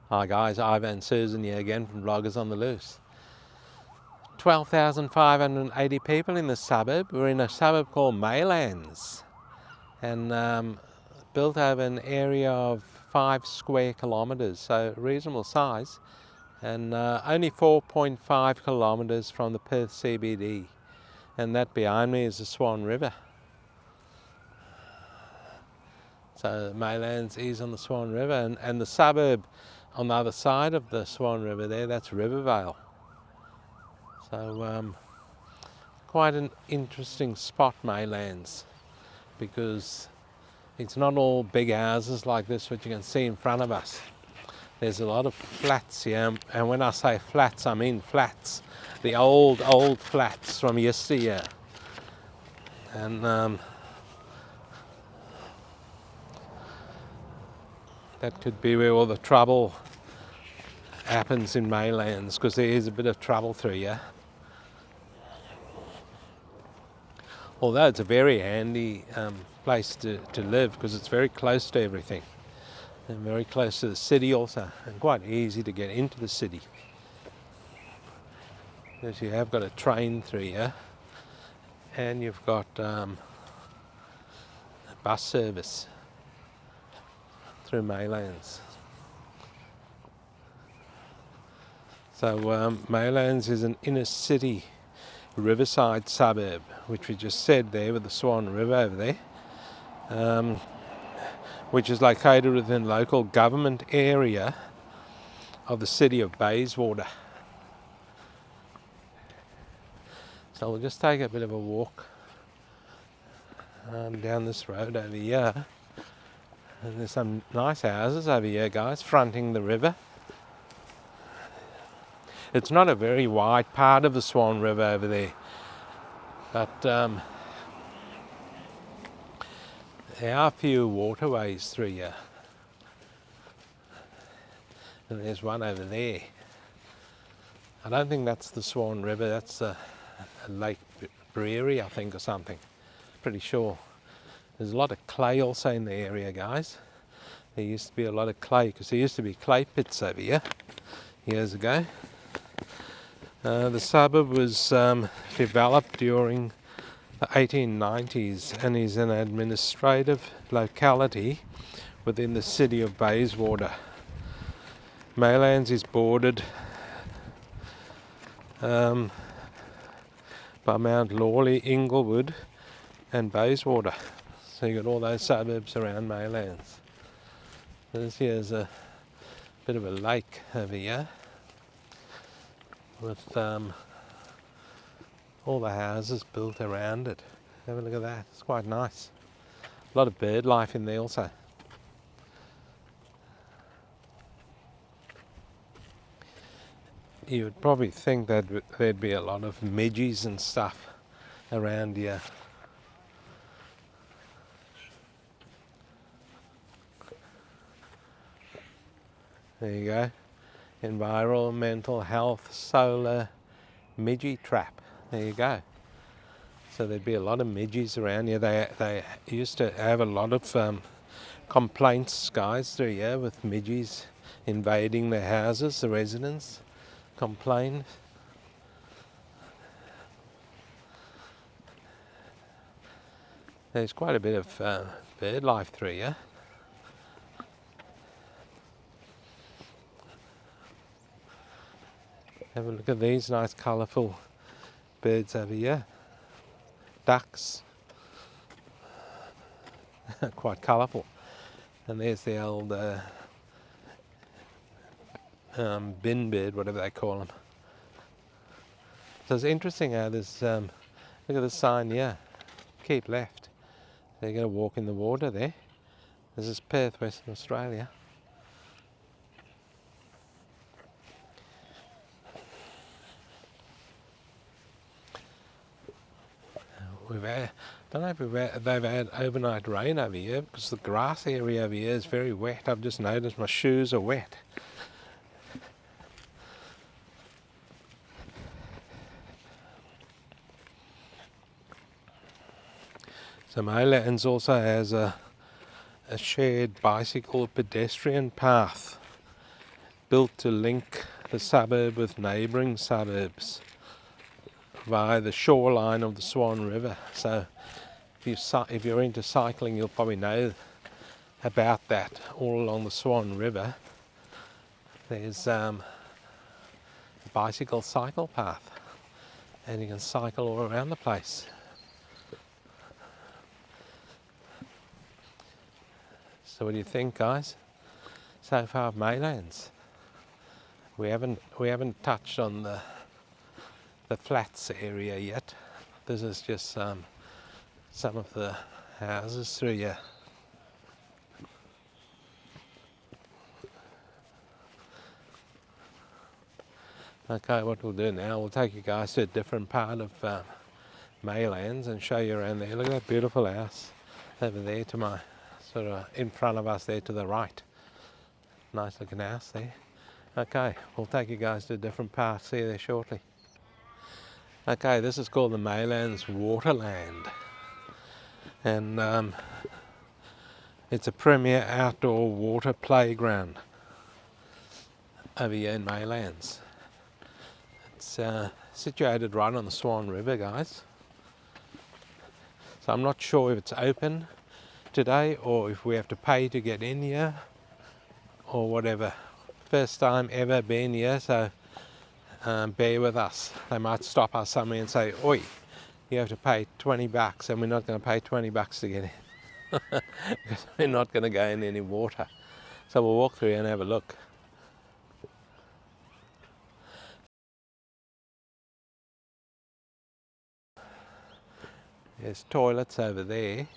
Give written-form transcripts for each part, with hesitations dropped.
Hi guys, Ivan and Susan here again from Vloggers on the Loose. 12,580 people in the suburb. We're in a suburb called Maylands and built over an area of 5 square kilometres, so reasonable size, and only 4.5 kilometres from the Perth CBD. And that behind me is the Swan River. So Maylands is on the Swan River, and the suburb on the other side of the Swan River there, that's Rivervale. So quite an interesting spot, Maylands, because it's not all big houses like this what you can see in front of us. There's a lot of flats here, and when I say flats, I mean flats, the old flats from yesteryear. And that could be where all the trouble happens in Maylands, because there is a bit of trouble through here. Although it's a very handy place to live, because it's very close to everything, and very close to the city also, and quite easy to get into the city, because you have got a train through here, and you've got a bus service through Maylands. So Maylands is an inner city riverside suburb, which we just said there with the Swan River over there, which is located within the local government area of the city of Bayswater. So we'll just take a bit of a walk down this road over here, and there's some nice houses over here, guys, fronting the river. It's not a very wide part of the Swan River over there, but there are a few waterways through here. And there's one over there. I don't think that's the Swan River, that's a Lake Brewery, I think, or something. Pretty sure. There's a lot of clay also in the area, guys. There used to be a lot of clay, because there used to be clay pits over here years ago. The suburb was developed during the 1890s and is an administrative locality within the city of Bayswater. Maylands is bordered by Mount Lawley, Inglewood and Bayswater. So you've got all those suburbs around Maylands. This here's a bit of a lake over here, with all the houses built around it. Have a look at that, it's quite nice. A lot of bird life in there also. You would probably think that there'd be a lot of midges and stuff around here. There you go. Environmental health solar midgie trap. There you go. So there'd be a lot of midges around here. They used to have a lot of complaints, guys, through here, with midges invading their houses. The residents complained. There's quite a bit of bird life through here. Have a look at these nice colourful birds over here. Ducks. Quite colourful. And there's the old bin bird, whatever they call them. So it's interesting how this, look at the sign here, keep left. They're going to walk in the water there. This is Perth, Western Australia. I don't know if they've had overnight rain over here, because the grass area over here is very wet. I've just noticed my shoes are wet. So Maylands also has a shared bicycle pedestrian path built to link the suburb with neighbouring suburbs via the shoreline of the Swan River. So if you're into cycling, you'll probably know about that. All along the Swan River there's a bicycle cycle path, and you can cycle all around the place. So what do you think, guys, so far of Maylands? We haven't touched on the flats area yet. This is just some of the houses through here. Okay, what we'll do now, we'll take you guys to a different part of Maylands and show you around there. Look at that beautiful house over there to my sort of in front of us there to the right. Nice looking house there. Okay, we'll take you guys to a different part. See you there shortly. Okay, this is called the Mlands Waterland, and it's a premier outdoor water playground over here in Maylands. It's situated right on the Swan River, guys. So I'm not sure if it's open today or if we have to pay to get in here or whatever. First time ever been here, so bear with us. They might stop us somewhere and say, oi, you have to pay $20, and we're not going to pay $20 to get in because we're not going to go in any water. So we'll walk through and have a look. There's toilets over there,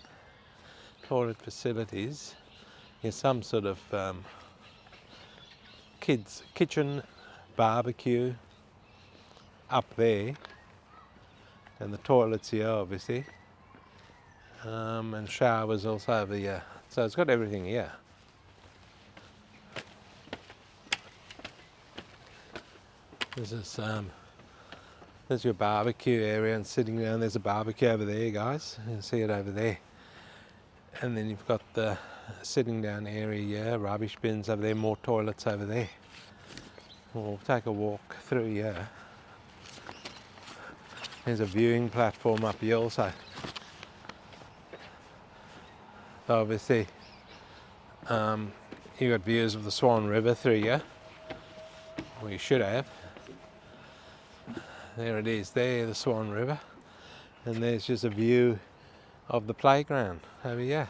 toilet facilities. There's some sort of kids' kitchen, barbecue up there, and the toilets here obviously, and showers also over here. So it's got everything here. This is there's your barbecue area, and sitting down there's a barbecue over there, guys. You can see it over there. And then you've got the sitting down area here, rubbish bins over there, more toilets over there. We'll take a walk through here. There's a viewing platform up here also. So obviously you've got views of the Swan River through here. Well, you should have. There it is there, the Swan River. And there's just a view of the playground over here.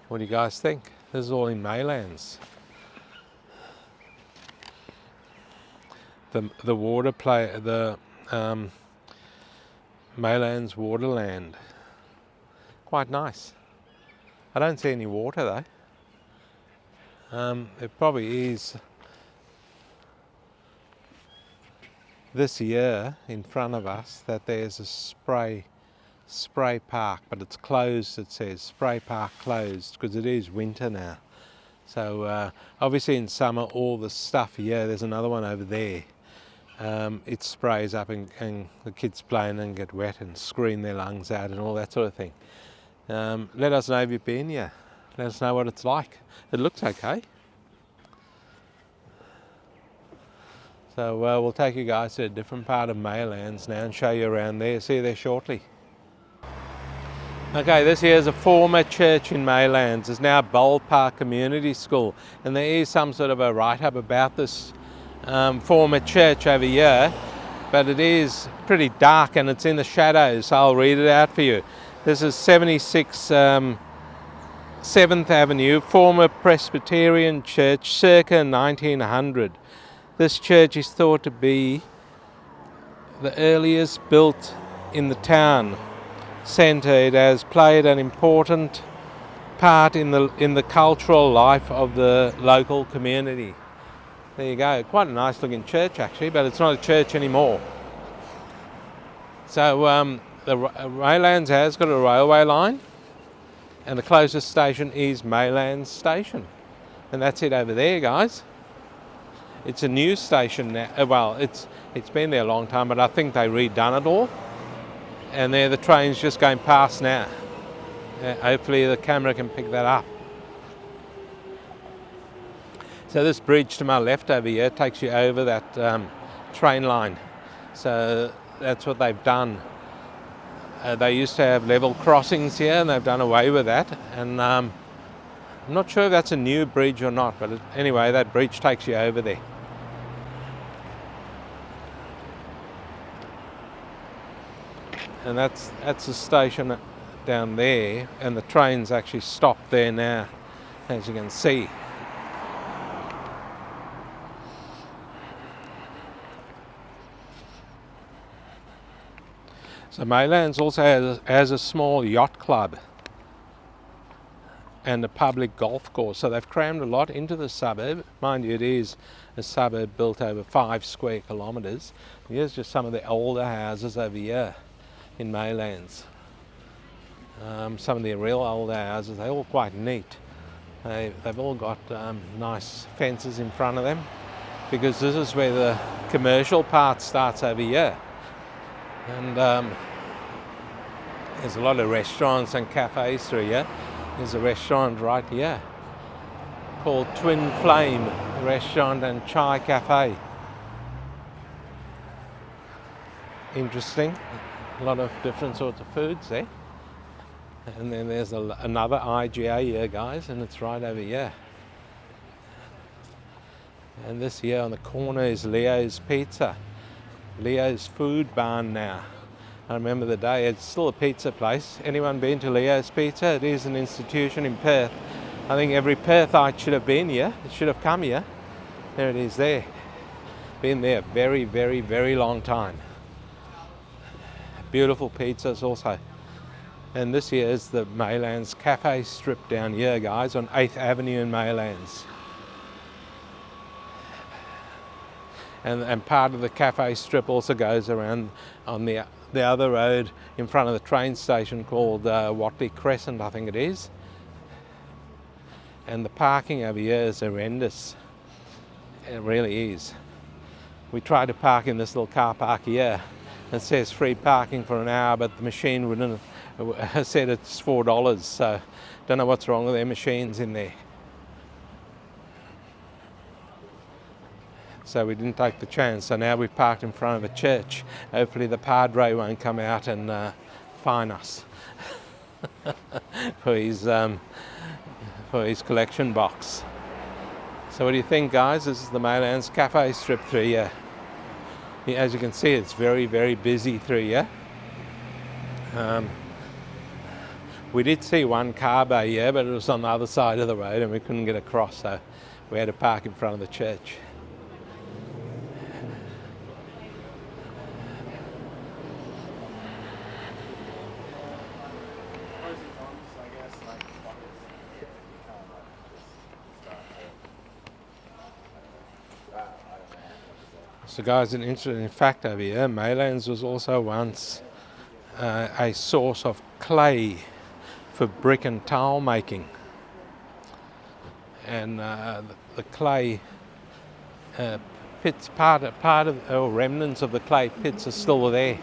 What do you guys think? This is all in Maylands. The Mlands Waterland. Quite nice. I don't see any water though. It probably is this year in front of us that there's a spray park, but it's closed. It says spray park closed because it is winter now. So obviously in summer all the stuff here, there's another one over there, it sprays up and the kids playing and get wet and scream their lungs out and all that sort of thing. Let us know if you've been here. Let us know what it's like. It looks okay. So we'll take you guys to a different part of Maylands now and show you around there. See you there shortly. Okay, this here is a former church in Maylands. It's now Bold Park Community School, and there is some sort of a write-up about this former church over here, but it is pretty dark and it's in the shadows, so I'll read it out for you. This is 76 7th Avenue, former Presbyterian church, circa 1900. This church is thought to be the earliest built in the town centre. It has played an important part in the cultural life of the local community. There you go. Quite a nice looking church actually, but it's not a church anymore. So the Maylands has got a railway line, and the closest station is Mlands Station, and that's it over there, guys. It's a new station now. Well, it's been there a long time, but I think they redone it all, and there the train's just going past now. Hopefully the camera can pick that up. So this bridge to my left over here takes you over that train line. So that's what they've done. They used to have level crossings here, and they've done away with that. And I'm not sure if that's a new bridge or not, but anyway, that bridge takes you over there. And that's the station down there, and the trains actually stop there now, as you can see. So Maylands also has a small yacht club and a public golf course. So they've crammed a lot into the suburb. Mind you, it is a suburb built over 5 square kilometres. Here's just some of the older houses over here in Maylands. Some of the real older houses, they're all quite neat. They've all got nice fences in front of them, because this is where the commercial part starts over here. And there's a lot of restaurants and cafes through here. There's a restaurant right here called Twin Flame Restaurant and Chai Cafe. Interesting. A lot of different sorts of foods there. And then there's another IGA here, guys, and it's right over here. And this here on the corner is Leo's Pizza. Leo's Food Barn now. I remember the day, it's still a pizza place. Anyone been to Leo's Pizza? It is an institution in Perth. I think every Perthite should have been here. It should have come here. There it is there. Been there a very, very, very long time. Beautiful pizzas also. And this here is the Maylands Cafe strip down here, guys, on 8th Avenue in Maylands. And part of the cafe strip also goes around on the other road in front of the train station called Watley Crescent, I think it is. And the parking over here is horrendous. It really is. We tried to park in this little car park here. It says free parking for an hour, but the machine wouldn't have said it's $4. So don't know what's wrong with their machines in there. So we didn't take the chance. So now we've parked in front of a church. Hopefully the padre won't come out and fine us for his collection box. So what do you think, guys? This is the Maylands Cafe strip through here. As you can see, it's very, very busy through here. We did see one car bay here, but it was on the other side of the road and we couldn't get across, so we had to park in front of the church. So guys, an interesting fact over here, Maylands was also once a source of clay for brick and tile making. And the clay pits, part of or remnants of the clay pits are still there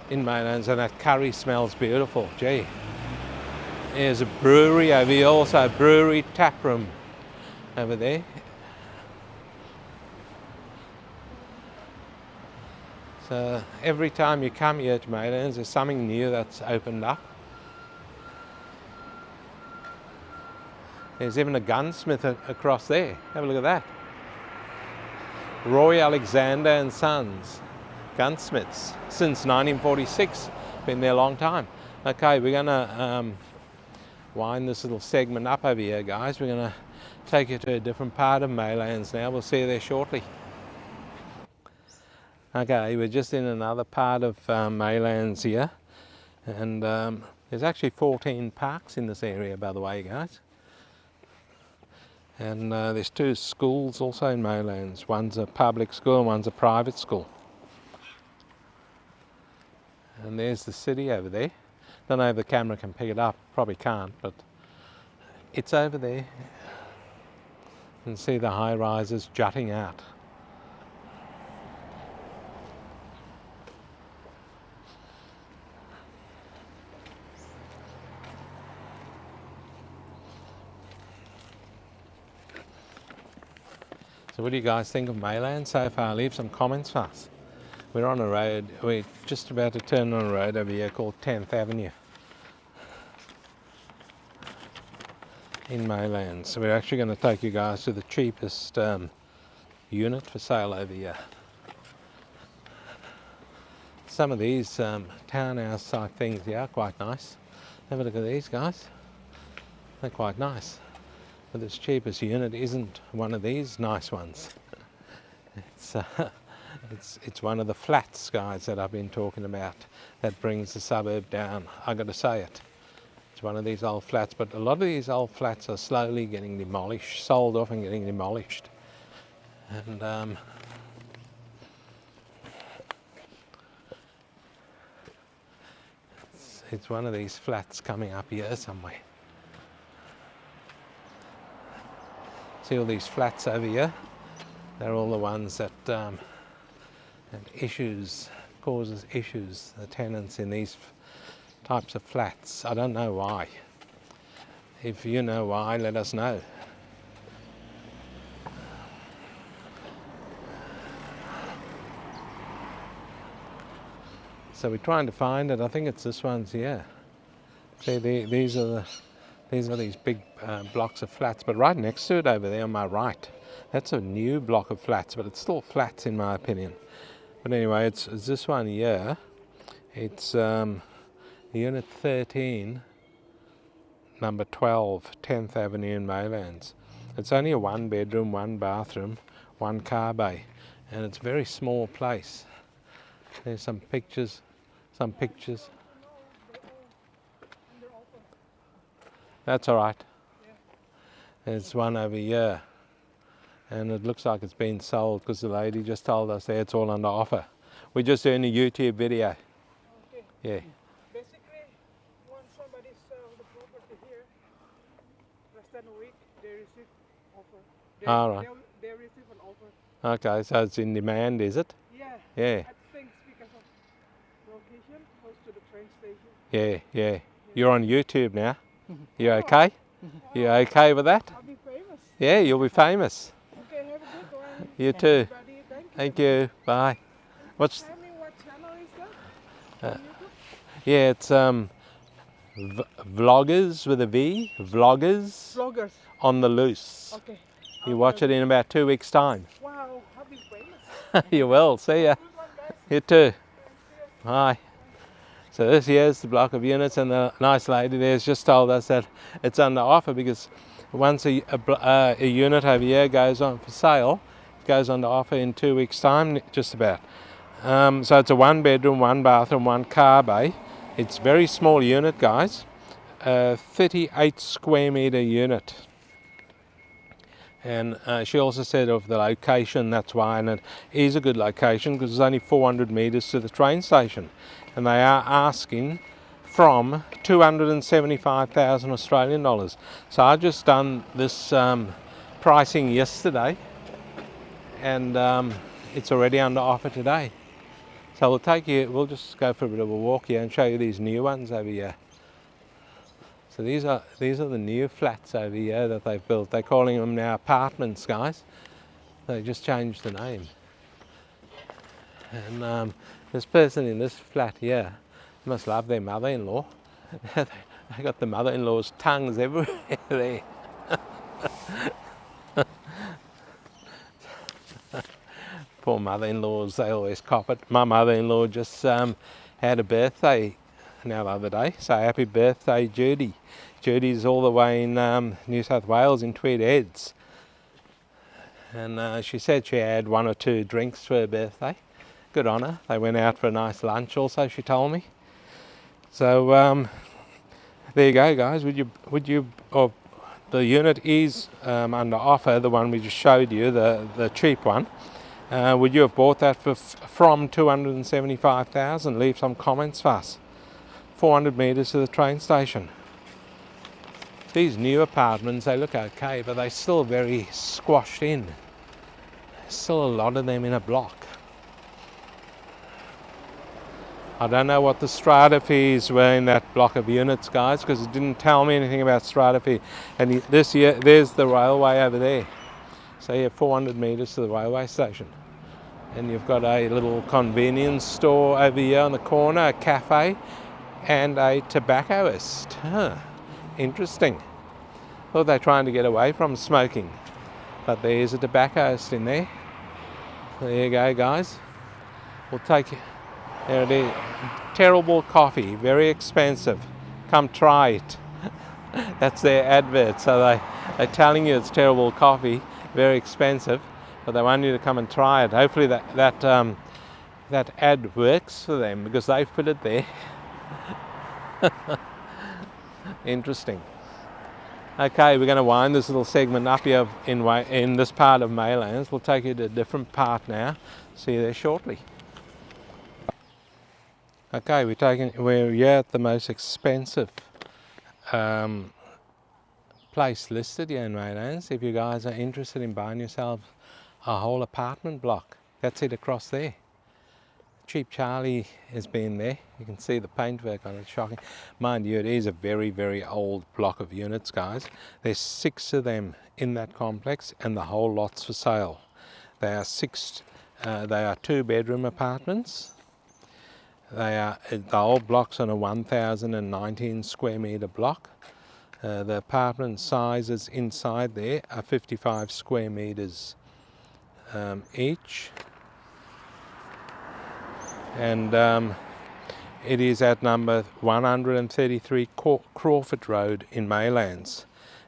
in Maylands, and that curry smells beautiful, gee. There's a brewery over here, also a brewery tap room over there. So every time you come here to Maylands, there's something new that's opened up. There's even a gunsmith across there. Have a look at that. Roy Alexander and Sons, gunsmiths, since 1946. Been there a long time. Okay, we're gonna wind this little segment up over here, guys. We're gonna take you to a different part of Maylands now. We'll see you there shortly. Okay, we're just in another part of Maylands here, and there's actually 14 parks in this area, by the way, guys. And there's 2 schools also in Maylands. One's a public school and one's a private school. And there's the city over there. Don't know if the camera can pick it up, probably can't, but it's over there. You can see the high rises jutting out. So what do you guys think of Maylands so far? Leave some comments for us. We're on a road, we're just about to turn on a road over here called 10th Avenue in Maylands. So we're actually going to take you guys to the cheapest unit for sale over here. Some of these townhouse type things here are quite nice. Have a look at these guys. They're quite nice. But this cheapest unit isn't one of these nice ones. It's one of the flats, guys, that I've been talking about that brings the suburb down. I've got to say it. It's one of these old flats, but a lot of these old flats are slowly getting demolished, sold off and getting demolished. And it's one of these flats coming up here somewhere. See all these flats over here? They're all the ones that causes issues, the tenants in these types of flats. I don't know why. If you know why, let us know. So we're trying to find it. I think it's this one's here. See, these are these big blocks of flats, but right next to it over there on my right, that's a new block of flats, but it's still flats in my opinion. But anyway, it's this one here. It's Unit 13, number 12, 10th Avenue in Maylands. It's only a 1 bedroom, 1 bathroom, 1 car bay, and it's a very small place. There's some pictures. That's all right. There's one over here, and it looks like it's been sold because the lady just told us there it's all under offer. We're just doing a YouTube video. Okay. Yeah. Basically, once somebody sells the property here, less than a week, they receive offer. All right. They receive an offer. Okay, so it's in demand, is it? Yeah. Yeah. I think it's because of location, close to the train station. Yeah. You're on YouTube now. You okay? You okay with that? I'll be famous. Yeah, you'll be famous. Okay, have a good one. You too. Everybody, Thank you. Bye. What's? Tell me what channel is that? On YouTube? Yeah, it's vloggers with a V. Vloggers Vloggers. on the loose. Okay. You watch it in about 2 weeks' time. Wow, I'll be famous. You will. See ya. Good one, guys. You too. Bye. So this here's the block of units, and the nice lady there's just told us that it's under offer because once a unit over here goes on for sale, it goes under offer in 2 weeks' time, just about. So it's a 1 bedroom, 1 bathroom, 1 car bay. It's a very small unit, guys. 38 square meter unit. And she also said of the location, that's why, and it is a good location because it's only 400 metres to the train station. And they are asking from 275,000 Australian dollars. So I've just done this pricing yesterday, and it's already under offer today. So we'll just go for a bit of a walk here and show you these new ones over here. So these are the new flats over here that they've built. They're calling them now apartments, guys. They just changed the name. And this person in this flat here must love their mother-in-law. They got the mother-in-law's tongues everywhere there. Poor mother-in-laws, they always cop it. My mother-in-law just had a birthday now the other day, so happy birthday, Judy. Judy's all the way in New South Wales in Tweed Heads, and she said she had 1 or 2 drinks for her birthday. Good on her. They went out for a nice lunch also, she told me. So there you go, guys. The unit is under offer, the one we just showed you, the cheap one. Would you have bought that from 275,000? Leave some comments for us. 400 metres to the train station. These new apartments, they look okay, but they're still very squashed in. There's still a lot of them in a block. I don't know what the strata fees were in that block of units, guys, because it didn't tell me anything about strata fee. And this year, there's the railway over there. So you have 400 metres to the railway station. And you've got a little convenience store over here on the corner, a cafe, and a tobaccoist. Huh. Interesting. Thought they're trying to get away from smoking, but there is a tobaccoist in there. There you go, guys. We'll take it. There it is. Terrible coffee, very expensive. Come try it. That's their advert. So they're telling you it's terrible coffee, very expensive, but they want you to come and try it. Hopefully that ad works for them because they've put it there. Interesting. Okay, we're going to wind this little segment up here in this part of Maylands. We'll take you to a different part now. See you there shortly. Okay, we're here at the most expensive place listed here in Maylands. If you guys are interested in buying yourselves a whole apartment block, that's it across there. Cheap Charlie has been there. You can see the paintwork on it, shocking. Mind you, it is a very, very old block of units, guys. There's 6 of them in that complex and the whole lot's for sale. They are 2-bedroom apartments. The whole block's on a 1,019 square metre block. The apartment sizes inside there are 55 square metres each. And it is at number 133 Crawford Road in Maylands,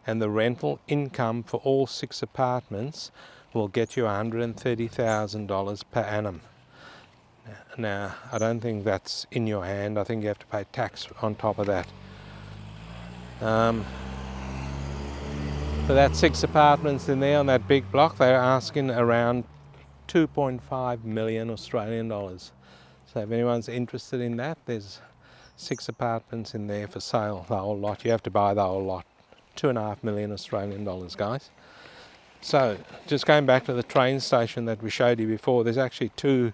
and the rental income for all 6 apartments will get you $130,000 per annum. Now, I don't think that's in your hand. I think you have to pay tax on top of that. For that 6 apartments in there on that big block, they're asking around 2.5 million Australian dollars. So if anyone's interested in that, there's 6 apartments in there for sale, the whole lot. You have to buy the whole lot. 2.5 million Australian dollars, guys. So just going back to the train station that we showed you before, there's actually two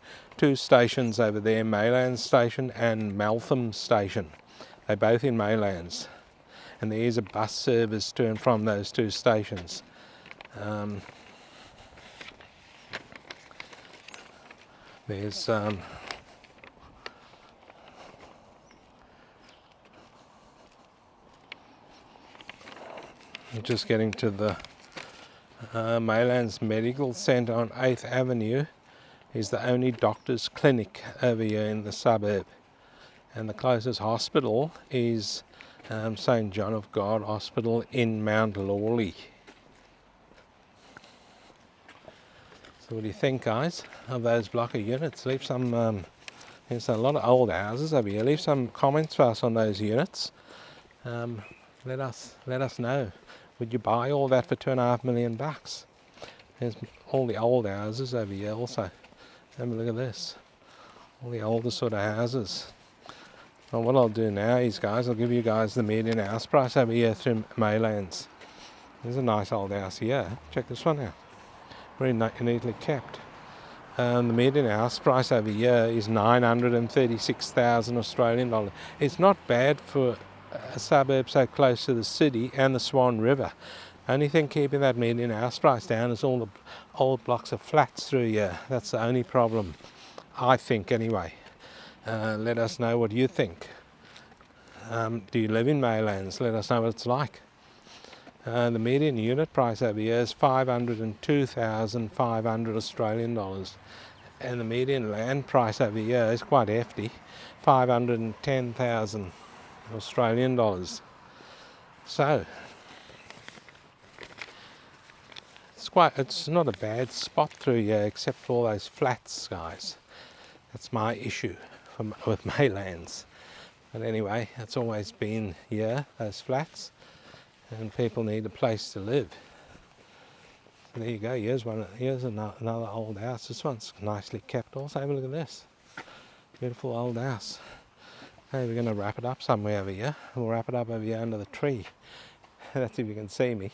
stations over there, Maylands Station and Mlands Station. They're both in Maylands. And there is a bus service to and from those 2 stations. There's just getting to the Maylands Medical Centre on 8th Avenue is the only doctor's clinic over here in the suburb. And the closest hospital is St. John of God Hospital in Mount Lawley. So what do you think, guys, of those block of units? Leave some, there's a lot of old houses over here. Leave some comments for us on those units. Let us know. Would you buy all that for $2.5 million bucks? There's all the old houses over here also. Have a look at this. All the older sort of houses. Well, what I'll do now is, guys, I'll give you guys the median house price over here through Maylands. There's a nice old house here. Check this one out. Very neatly kept. The median house price over here is 936,000 Australian dollars. It's not bad for a suburb so close to the city and the Swan River. Only thing keeping that median house price down is all the old blocks of flats through here. That's the only problem, I think, anyway. Let us know what you think. Do you live in Maylands? Let us know what it's like. The median unit price over here is 502,500 Australian dollars. And the median land price over here is quite hefty, 510,000 Australian dollars. So it's not a bad spot through here, except for all those flats, guys. That's my issue with Maylands. But anyway, it's always been here, those flats, and people need a place to live. So there you go. Here's another old house. This one's nicely kept also. Have a look at this. Beautiful old house. Hey, we're going to wrap it up somewhere over here. We'll wrap it up over here under the tree. That's if you can see me,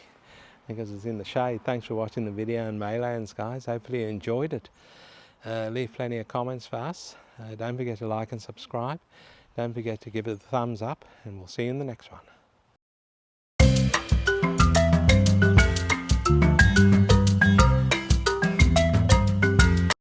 because it's in the shade. Thanks for watching the video on Maylands, guys. Hopefully you enjoyed it. Leave plenty of comments for us. Don't forget to like and subscribe. Don't forget to give it a thumbs up, and we'll see you in the next one.